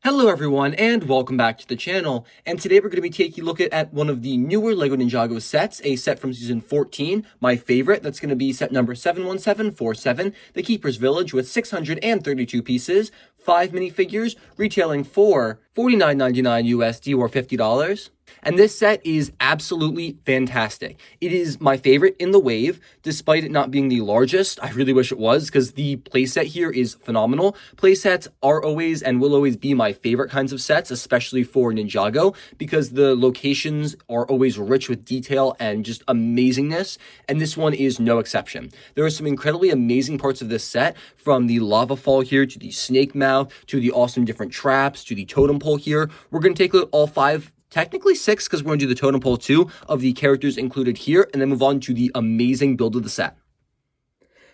Hello everyone and welcome back to the channel, and today we're going to be taking a look at one of the newer LEGO Ninjago sets, a set from season 14, my favorite. That's going to be set number 71747, the Keeper's Village, with 632 pieces, 5 minifigures, retailing for $49.99 USD or $50. And this set is absolutely fantastic. It is my favorite in the wave, despite it not being the largest. I really wish it was, because the playset here is phenomenal. Playsets are always and will always be my favorite kinds of sets, especially for Ninjago, because the locations are always rich with detail and just amazingness, and this one is no exception. There are some incredibly amazing parts of this set, from the lava fall here to the snake mouth, to the awesome different traps, to the totem pole here. We're going to take a look at all 5, technically 6, because we're going to do the totem pole too, of the characters included here, and then move on to the amazing build of the set.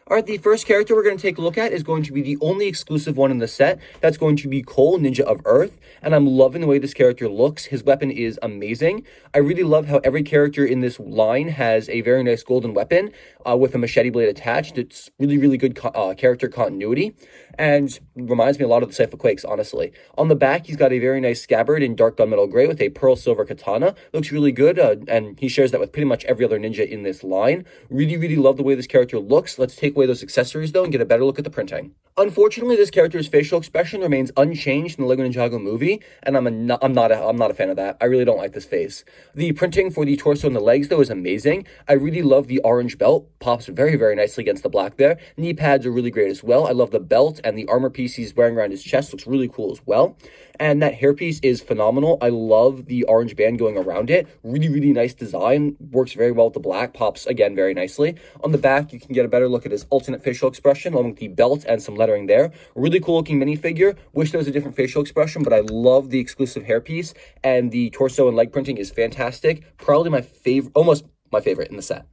All right, the first character we're going to take a look at is going to be the only exclusive one in the set. That's going to be Cole, Ninja of Earth, and I'm loving the way this character looks. His weapon is amazing. I really love how every character in this line has a very nice golden weapon with a machete blade attached. It's really, really good character continuity, and reminds me a lot of the Cypher Quakes, honestly. On the back, he's got a very nice scabbard in dark gunmetal gray with a pearl silver katana. Looks really good, and he shares that with pretty much every other ninja in this line. Really, really love the way this character looks. Let's take away those accessories though and get a better look at the printing. Unfortunately, this character's facial expression remains unchanged in the LEGO Ninjago movie, and I'm not a fan of that. I really don't like this face. The printing for the torso and the legs though is amazing. I really love the orange belt. Pops very, very nicely against the black there. Knee pads are really great as well. I love the belt, and the armor piece he's wearing around his chest looks really cool as well. And that hairpiece is phenomenal. I love the orange band going around it. Really, really nice design. Works very well with the black. Pops, again, very nicely. On the back, you can get a better look at his alternate facial expression, along with the belt and some lettering there. Really cool looking minifigure. Wish there was a different facial expression, but I love the exclusive hairpiece. And the torso and leg printing is fantastic. Probably my favorite, almost my favorite in the set.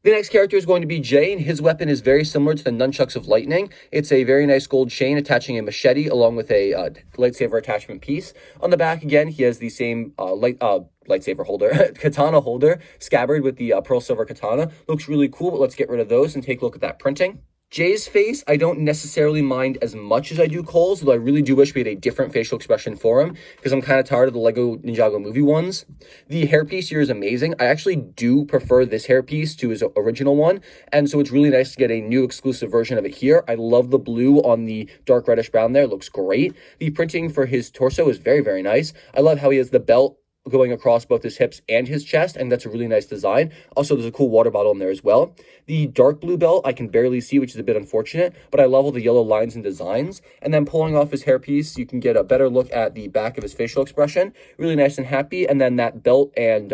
The next character is going to be Jay, and his weapon is very similar to the Nunchucks of Lightning. It's a very nice gold chain attaching a machete along with a lightsaber attachment piece. On the back, again, he has the same lightsaber holder, katana holder, scabbard with the pearl silver katana. Looks really cool, but let's get rid of those and take a look at that printing. Jay's face, I don't necessarily mind as much as I do Cole's, though I really do wish we had a different facial expression for him, because I'm kind of tired of the LEGO Ninjago movie ones. The hairpiece here is amazing. I actually do prefer this hairpiece to his original one, and so it's really nice to get a new exclusive version of it here. I love the blue on the dark reddish brown there. It looks great. The printing for his torso is very, very nice. I love how he has the belt going across both his hips and his chest, and that's a really nice design. Also, there's a cool water bottle in there as well. The dark blue belt I can barely see, which is a bit unfortunate, but I love all the yellow lines and designs. And then pulling off his hairpiece, you can get a better look at the back of his facial expression. Really nice and happy. And then that belt and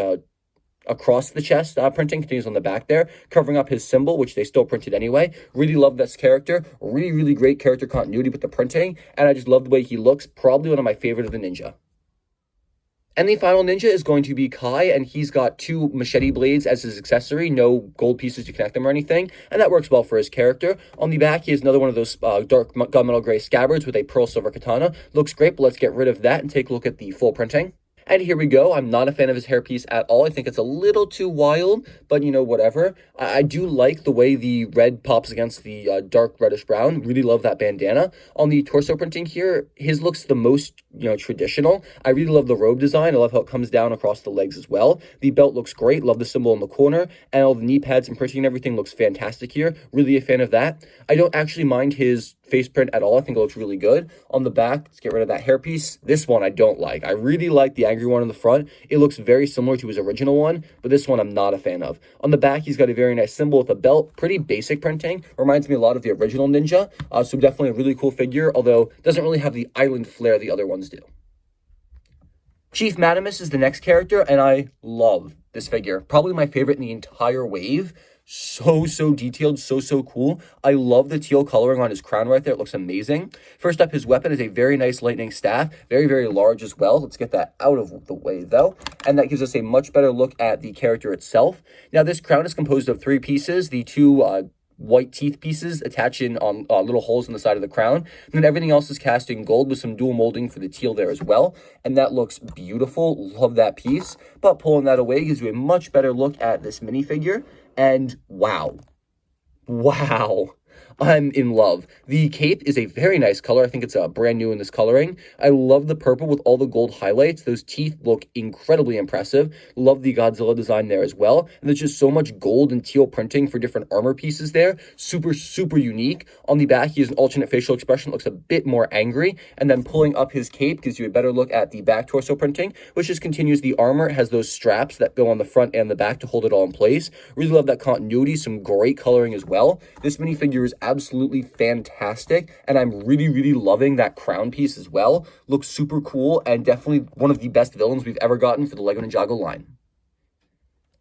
across the chest printing continues on the back there, covering up his symbol, which they still printed anyway. Really love this character. Really, really great character continuity with the printing, and I just love the way he looks. Probably one of my favorite of the ninja. And the final ninja is going to be Kai, and he's got 2 machete blades as his accessory, no gold pieces to connect them or anything, and that works well for his character. On the back, he has another one of those dark gunmetal gray scabbards with a pearl silver katana. Looks great, but let's get rid of that and take a look at the full printing. And here we go. I'm not a fan of his hairpiece at all. I think it's a little too wild, but you know, whatever. I do like the way the red pops against the dark reddish brown. Really love that bandana. On the torso printing here, his looks the most, traditional. I really love the robe design. I love how it comes down across the legs as well. The belt looks great. Love the symbol in the corner, and all the knee pads and printing and everything looks fantastic here. Really a fan of that. I don't actually mind his face print at all. I think it looks really good. On the back, let's get rid of that hairpiece. This one I don't like. I really like the angry one on the front. It looks very similar to his original one, but this one I'm not a fan of. On the back, he's got a very nice symbol with a belt. Pretty basic printing. Reminds me a lot of the original Ninja. So definitely a really cool figure, although doesn't really have the island flair the other ones do. Chief Madamus is the next character, and I love this figure. Probably my favorite in the entire wave. So detailed, so cool. I love the teal coloring on his crown right there. It looks amazing. First up, his weapon is a very nice lightning staff. Very, very large as well. Let's get that out of the way, though. And that gives us a much better look at the character itself. Now, this crown is composed of 3 pieces. The 2 white teeth pieces attach in on little holes in the side of the crown. And then everything else is cast in gold with some dual molding for the teal there as well. And that looks beautiful. Love that piece. But pulling that away gives you a much better look at this minifigure. And wow. I'm in love. The cape is a very nice color. I think it's brand new in this coloring. I love the purple with all the gold highlights. Those teeth look incredibly impressive. Love the Godzilla design there as well. And there's just so much gold and teal printing for different armor pieces there. Super, super unique. On the back, he has an alternate facial expression. Looks a bit more angry. And then pulling up his cape gives you a better look at the back torso printing, which just continues the armor. It has those straps that go on the front and the back to hold it all in place. Really love that continuity. Some great coloring as well. This minifigure is absolutely fantastic, and I'm really, really loving that crown piece as well. Looks super cool, and definitely one of the best villains we've ever gotten for the LEGO Ninjago line.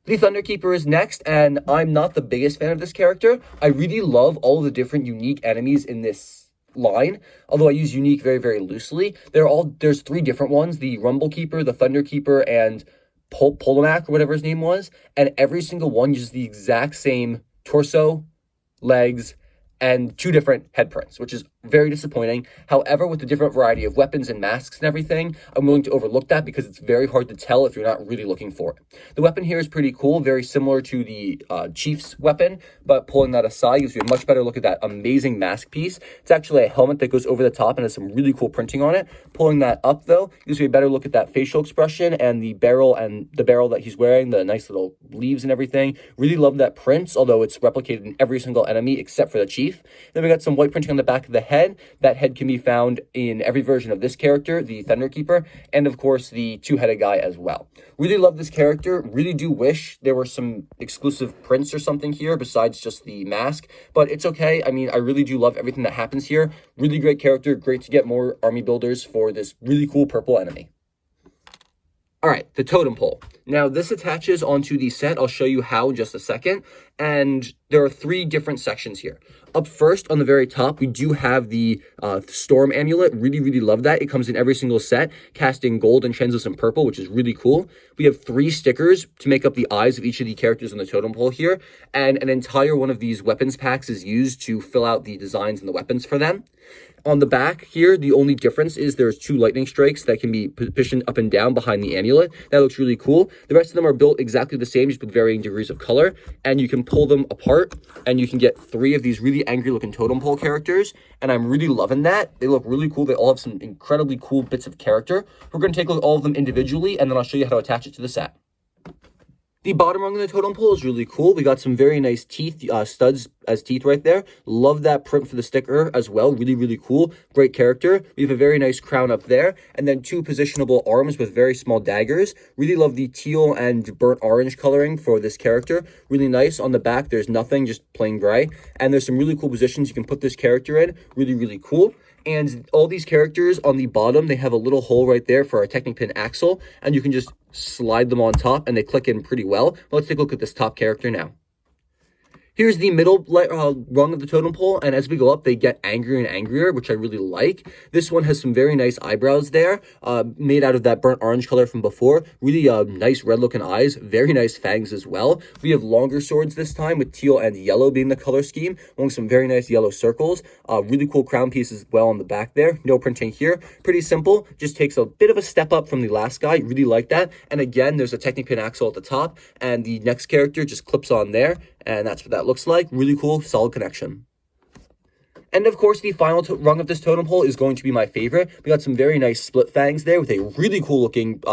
The Thunderkeeper is next, and I'm not the biggest fan of this character. I really love all of the different unique enemies in this line, although I use unique very, very loosely. There's 3 different ones: the Rumble Keeper, the Thunder Keeper, and Polomak, or whatever his name was, and every single one uses the exact same torso, legs, and 2 different head prints, which is very disappointing. However, with the different variety of weapons and masks and everything, I'm willing to overlook that because it's very hard to tell if you're not really looking for it. The weapon here is pretty cool, very similar to the Chief's weapon, but pulling that aside gives you a much better look at that amazing mask piece. It's actually a helmet that goes over the top and has some really cool printing on it. Pulling that up, though, gives you a better look at that facial expression and the barrel that he's wearing, the nice little leaves and everything. Really love that print, although it's replicated in every single enemy except for the Chief. Then we got some white printing on the back of the head. That head can be found in every version of this character, the Thunderkeeper, and of course the 2-headed guy as well. Really love this character. Really do wish there were some exclusive prints or something here besides just the mask, but it's okay. I mean, I really do love everything that happens here. Really great character. Great to get more army builders for this really cool purple enemy. All right, the totem pole. Now, this attaches onto the set. I'll show you how in just a second. And there are 3 different sections here. Up first, on the very top, we do have the Storm Amulet. Really, really love that. It comes in every single set, casting gold and translucent purple, which is really cool. We have 3 stickers to make up the eyes of each of the characters on the totem pole here. And an entire one of these weapons packs is used to fill out the designs and the weapons for them. On the back here, the only difference is there's 2 lightning strikes that can be positioned up and down behind the amulet. That looks really cool. The rest of them are built exactly the same, just with varying degrees of color. And you can pull them apart, and you can get 3 of these really angry-looking totem pole characters. And I'm really loving that. They look really cool. They all have some incredibly cool bits of character. We're going to take a look at all of them individually, and then I'll show you how to attach it to the set. The bottom rung of the totem pole is really cool. We got some very nice teeth, studs as teeth right there. Love that print for the sticker as well. Really, really cool. Great character. We have a very nice crown up there. And then 2 positionable arms with very small daggers. Really love the teal and burnt orange coloring for this character. Really nice. On the back, there's nothing, just plain gray. And there's some really cool positions you can put this character in. Really, really cool. And all these characters on the bottom, they have a little hole right there for a Technic-Pin axle, and you can just slide them on top, and they click in pretty well. But let's take a look at this top character now. Here's the middle rung of the totem pole, and as we go up, they get angrier and angrier, which I really like. This one has some very nice eyebrows there, made out of that burnt orange color from before. Really nice red-looking eyes, very nice fangs as well. We have longer swords this time, with teal and yellow being the color scheme, along with some very nice yellow circles. Really cool crown piece as well on the back there. No printing here. Pretty simple, just takes a bit of a step up from the last guy. Really like that. And again, there's a Technic-Pin axle at the top, and the next character just clips on there. And that's what that looks like. Really cool, solid connection. And of course, the final rung of this totem pole is going to be my favorite. We got some very nice split fangs there with a really cool looking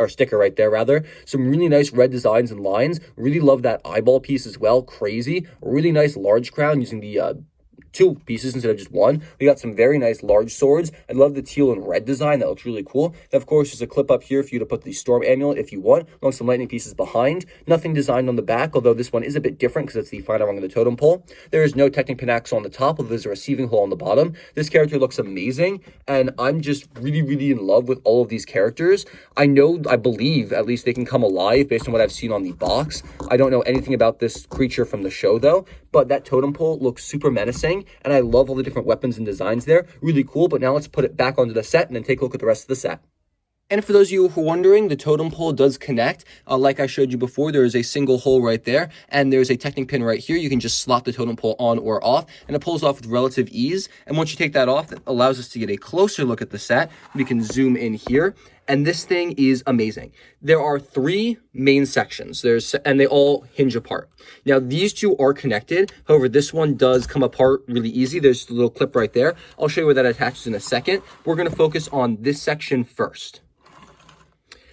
sticker right there rather. Some really nice red designs and lines. Really love that eyeball piece as well. Crazy. Really nice large crown using the 2 pieces instead of just 1. We got some very nice large swords. I love the teal and red design. That looks really cool. And of course, there's a clip up here for you to put the Storm Amulet if you want, along with some lightning pieces behind. Nothing designed on the back, although this one is a bit different because it's the final rung of the totem pole. There is no Technic-Pin axle on the top, although there's a receiving hole on the bottom. This character looks amazing, and I'm just really, really in love with all of these characters. I believe, at least they can come alive based on what I've seen on the box. I don't know anything about this creature from the show, though, but that totem pole looks super menacing, and I love all the different weapons and designs there. Really cool, but now let's put it back onto the set and then take a look at the rest of the set. And for those of you who are wondering, the totem pole does connect. Like I showed you before, there is a single hole right there, and there's a Technic-Pin right here. You can just slot the totem pole on or off, and it pulls off with relative ease. And once you take that off, that allows us to get a closer look at the set. We can zoom in here. and this thing is amazing. There are 3 main sections, and they all hinge apart. Now, these 2 are connected. However, this one does come apart really easy. There's a little clip right there. I'll show you where that attaches in a second. We're going to focus on this section first.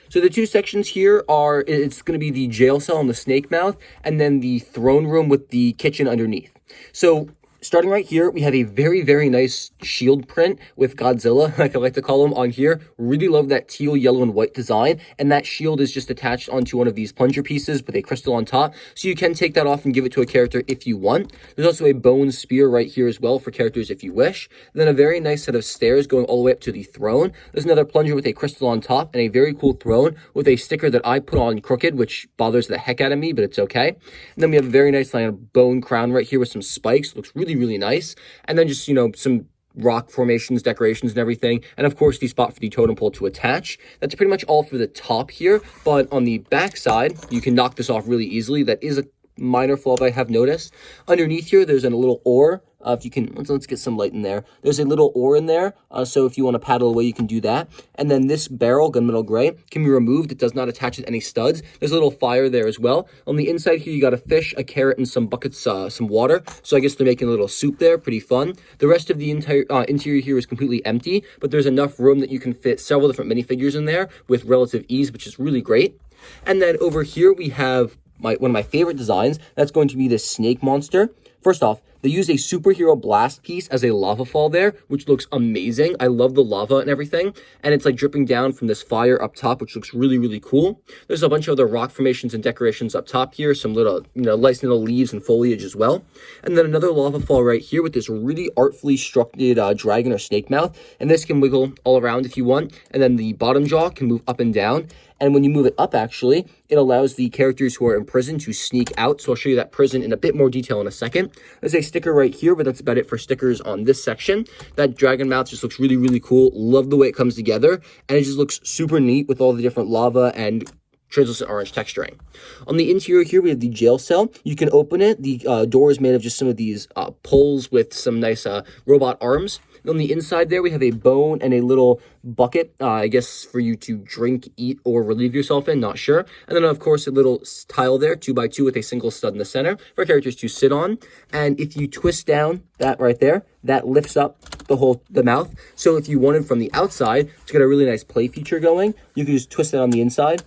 So the 2 sections here are, it's going to be the jail cell and the snake mouth, and then the throne room with the kitchen underneath. So starting right here, we have a very, very nice shield print with Godzilla, like I like to call him, on here. Really love that teal, yellow, and white design. And that shield is just attached onto one of these plunger pieces with a crystal on top. So you can take that off and give it to a character if you want. There's also a bone spear right here as well for characters if you wish. And then a very nice set of stairs going all the way up to the throne. There's another plunger with a crystal on top and a very cool throne with a sticker that I put on crooked, which bothers the heck out of me, but it's okay. And then we have a very nice kind of bone crown right here with some spikes. Looks really, really nice. And then just, some rock formations, decorations, and everything. And of course, the spot for the totem pole to attach. That's pretty much all for the top here. But on the back side, you can knock this off really easily. That is a minor flaw that I have noticed. Underneath here, there's a little oar. If you can, let's get some light in there. There's a little oar in there, so if you want to paddle away, you can do that. And then this barrel, gunmetal gray, can be removed. It does not attach with any studs. There's a little fire there as well. On the inside here, you got a fish, a carrot, and some buckets, some water. So I guess they're making a little soup there. Pretty fun. The rest of the entire interior here is completely empty, but there's enough room that you can fit several different minifigures in there with relative ease, which is really great. And then over here, we have one of my favorite designs. That's going to be this snake monster. First off, they use a superhero blast piece as a lava fall there, which looks amazing. I love the lava and everything. And it's like dripping down from this fire up top, which looks really, really cool. There's a bunch of other rock formations and decorations up top here. Some little, nice little leaves and foliage as well. And then another lava fall right here with this really artfully structured dragon or snake mouth. And this can wiggle all around if you want. And then the bottom jaw can move up and down. And when you move it up, actually, it allows the characters who are in prison to sneak out. So I'll show you that prison in a bit more detail in a second. There's a sticker right here, but that's about it for stickers on this section. That dragon mouth just looks really, really cool. Love the way it comes together. And it just looks super neat with all the different lava and translucent orange texturing. On the interior here, we have the jail cell. You can open it. The door is made of just some of these poles with some nice robot arms. On the inside there, we have a bone and a little bucket, I guess for you to drink, eat, or relieve yourself in, not sure. And then, of course, a little tile there, 2x2 with a single stud in the center for characters to sit on. And if you twist down that right there, that lifts up the mouth. So if you wanted from the outside to get a really nice play feature going, you can just twist it on the inside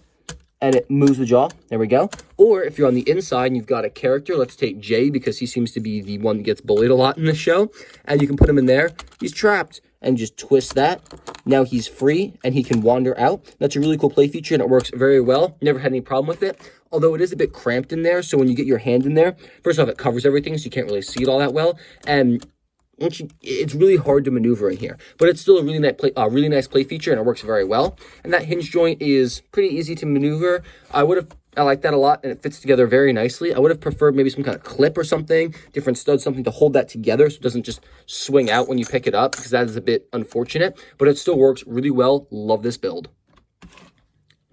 and it moves the jaw. There we go. Or if you're on the inside and you've got a character, let's take Jay because he seems to be the one that gets bullied a lot in the show. And you can put him in there. He's trapped. And just twist that. Now he's free and he can wander out. That's a really cool play feature and it works very well. Never had any problem with it. Although it is a bit cramped in there. So when you get your hand in there, first off, it covers everything so you can't really see it all that well. And it's really hard to maneuver in here, but it's still a really nice play feature and it works very well. And that hinge joint is pretty easy to maneuver. I like that a lot and it fits together very nicely. I would have preferred maybe some kind of clip or something, different studs, something to hold that together so it doesn't just swing out when you pick it up because that is a bit unfortunate, but it still works really well. Love this build.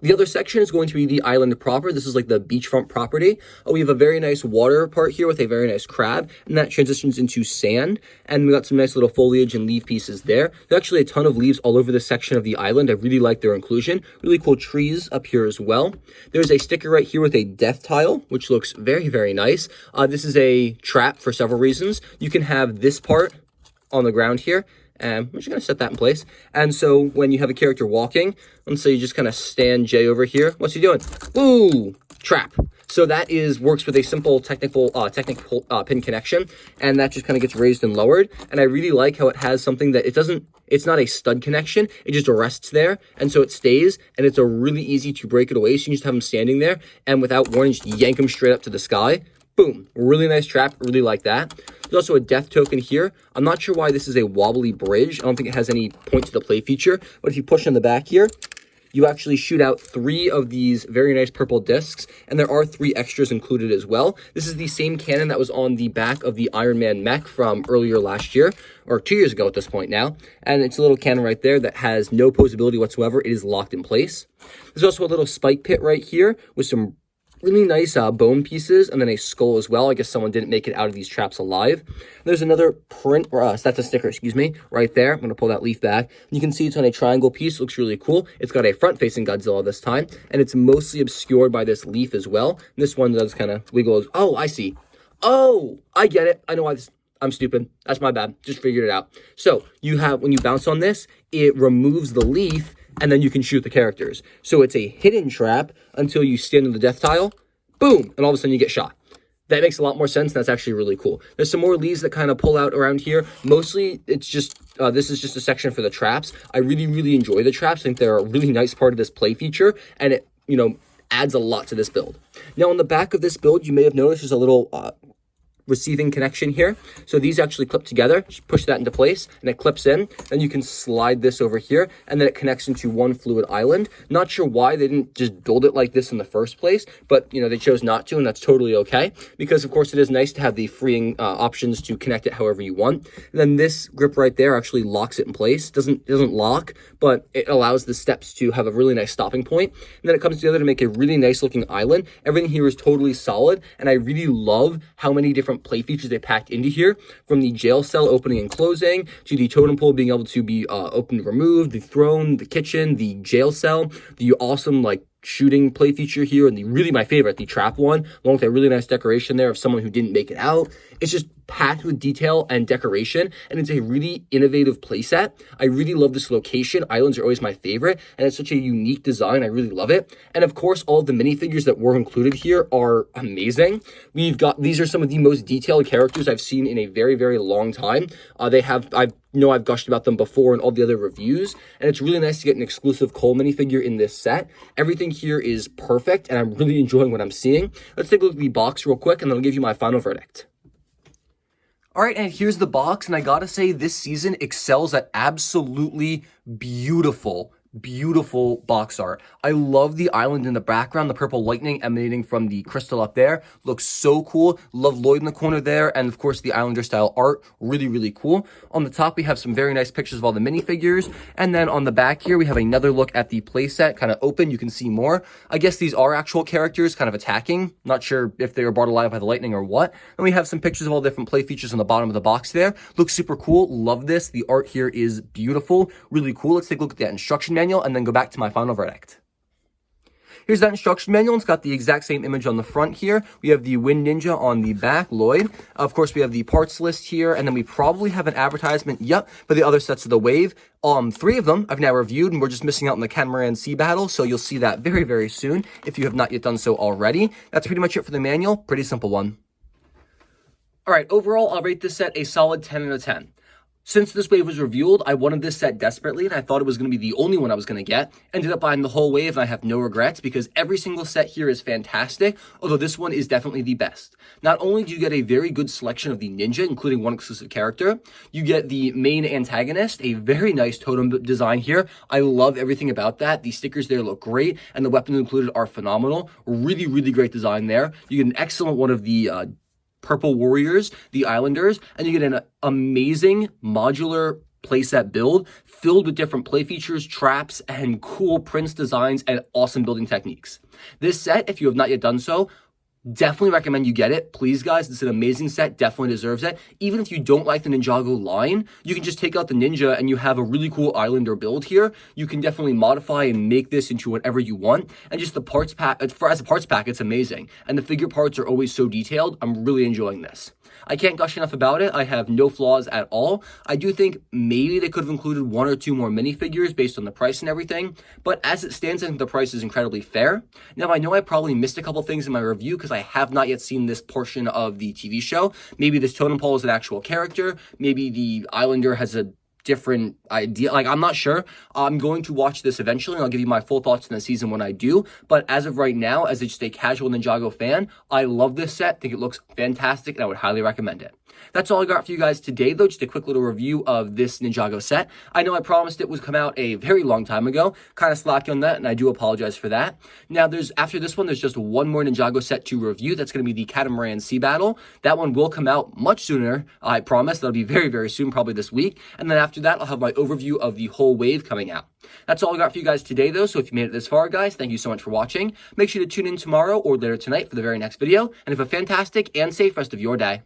The other section is going to be the island proper. This is like the beachfront property. We have a very nice water part here with a very nice crab, and that transitions into sand. And we got some nice little foliage and leaf pieces there. There's actually a ton of leaves all over this section of the island. I really like their inclusion. Really cool trees up here as well. There's a sticker right here with a death tile, which looks very, very nice. This is a trap for several reasons. You can have this part on the ground here. I'm just going to set that in place. And so when you have a character walking, let's say you just kind of stand Jay over here. What's he doing? Ooh, trap. So that works with a simple technical pin connection. And that just kind of gets raised and lowered. And I really like how it has something that it's not a stud connection. It just rests there. And so it stays. And it's a really easy to break it away. So you can just have him standing there. And without warning, just yank him straight up to the sky. Boom. Really nice trap. Really like that. There's also a death token here. I'm not sure why this is a wobbly bridge. I don't think it has any point to the play feature. But if you push on the back here, you actually shoot out 3 of these very nice purple discs. And there are 3 extras included as well. This is the same cannon that was on the back of the Iron Man mech from earlier last year. Or 2 years ago at this point now. And it's a little cannon right there that has no posability whatsoever. It is locked in place. There's also a little spike pit right here with some Really nice bone pieces, and then a skull as well. I guess someone didn't make it out of these traps alive. There's another print, or that's a sticker, excuse me, right there. I'm going to pull that leaf back. You can see it's on a triangle piece. Looks really cool. It's got a front-facing Godzilla this time, and it's mostly obscured by this leaf as well. And this one does kind of wiggle. Oh, I see. Oh, I get it. I know why this... I'm stupid. That's my bad. Just figured it out. So you have, when you bounce on this, it removes the leaf, and then you can shoot the characters. So it's a hidden trap until you stand on the death tile, boom, and all of a sudden you get shot. That makes a lot more sense, and that's actually really cool. There's some more leaves that kind of pull out around here. Mostly, it's just, this is just a section for the traps. I really, really enjoy the traps. I think they're a really nice part of this play feature, and it, adds a lot to this build. Now, on the back of this build, you may have noticed there's a little receiving connection here. So these actually clip together. Just push that into place and it clips in. Then you can slide this over here and then it connects into one fluid island. Not sure why they didn't just build it like this in the first place, but they chose not to, and that's totally okay, because of course it is nice to have the freeing options to connect it however you want. And then this grip right there actually locks it in place. It doesn't lock, but it allows the steps to have a really nice stopping point. And then it comes together to make a really nice looking island. Everything here is totally solid, and I really love how many different play features they packed into here, from the jail cell opening and closing to the totem pole being able to be opened and removed, the throne, the kitchen, the jail cell, the awesome shooting play feature here, and my favorite, the trap one, along with a really nice decoration there of someone who didn't make it out. It's just packed with detail and decoration, and it's a really innovative play set. I really love this location. Islands are always my favorite, and it's such a unique design. I really love it. And of course, all of the minifigures that were included here are amazing. These are some of the most detailed characters I've seen in a very, very long time. I've gushed about them before in all the other reviews, and it's really nice to get an exclusive Cole minifigure in this set. Everything here is perfect, and I'm really enjoying what I'm seeing. Let's take a look at the box real quick, and then I'll give you my final verdict. All right, and here's the box, and I gotta say, this season excels at absolutely beautiful box art. I love the island in the background, the purple lightning emanating from the crystal up there. Looks so cool. Love Lloyd in the corner there, and of course the Islander style art. Really, really cool. On the top, we have some very nice pictures of all the minifigures, and then on the back here, we have another look at the playset, kind of open. You can see more. I guess these are actual characters kind of attacking. Not sure if they were brought alive by the lightning or what. And we have some pictures of all the different play features on the bottom of the box there. Looks super cool. Love this. The art here is beautiful. Really cool. Let's take a look at that instruction manual and then go back to my final verdict. Here's that instruction manual. It's got the exact same image on the front here. We have the Wind Ninja on the back, Lloyd. Of course, we have the parts list here, and then we probably have an advertisement, for the other sets of the Wave. 3 of them I've now reviewed, and we're just missing out on the Catamaran Sea Battle, so you'll see that very, very soon if you have not yet done so already. That's pretty much it for the manual. Pretty simple one. All right, overall, I'll rate this set a solid 10 out of 10. Since this wave was revealed, I wanted this set desperately, and I thought it was going to be the only one I was going to get. Ended up buying the whole wave, and I have no regrets because every single set here is fantastic, although this one is definitely the best. Not only do you get a very good selection of the ninja, including one exclusive character, you get the main antagonist, a very nice totem design here. I love everything about that. The stickers there look great, and the weapons included are phenomenal. Really, really great design there. You get an excellent one of the Purple Warriors, the Islanders, and you get an amazing modular playset build filled with different play features, traps, and cool prints, designs, and awesome building techniques. This set, if you have not yet done so, definitely recommend you get it. Please, guys, it's an amazing set. Definitely deserves it. Even if you don't like the Ninjago line, you can just take out the Ninja and you have a really cool Islander build here. You can definitely modify and make this into whatever you want. And just the parts pack, as a parts pack, it's amazing. And the figure parts are always so detailed. I'm really enjoying this. I can't gush enough about it. I have no flaws at all. I do think maybe they could have included 1 or 2 more minifigures based on the price and everything, but as it stands, I think the price is incredibly fair. Now, I know I probably missed a couple things in my review because I have not yet seen this portion of the TV show. Maybe this totem pole is an actual character. Maybe the Islander has a different idea. I'm not sure. I'm going to watch this eventually, and I'll give you my full thoughts in the season when I do. But as of right now, as just a casual Ninjago fan, I love this set. Think it looks fantastic, and I would highly recommend it. That's all I got for you guys today, though. Just a quick little review of this Ninjago set. I know I promised it would come out a very long time ago. Kind of slacky on that, and I do apologize for that. Now, after this one, there's just one more Ninjago set to review. That's going to be the Catamaran Sea Battle. That one will come out much sooner, I promise. That'll be very, very soon, probably this week. And then after after that, I'll have my overview of the whole wave coming out. That's all I got for you guys today, though, so if you made it this far, guys, thank you so much for watching. Make sure to tune in tomorrow or later tonight for the very next video, and have a fantastic and safe rest of your day.